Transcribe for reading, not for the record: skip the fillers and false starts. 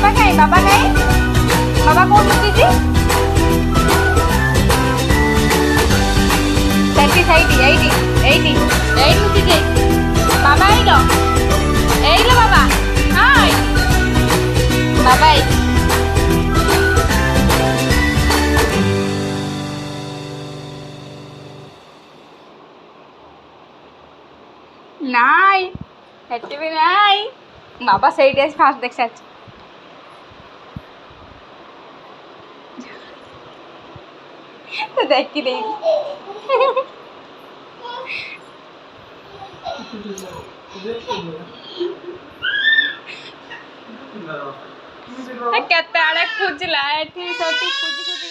बाबा नहीं बाबा कौन लुचिजी सेटी साइडी एडी एडी एडी लुचिजी बाबा एलो बाबा हाय बाबा নাই হেঁটে নাই বাবা সেইটা ফার্স্ট দেখছে তো দেখি দেই କେତେ ଆଡେ ଖୋଜିଲା ଏଠି ସେଠି ଖୋଜି ଖୋଜି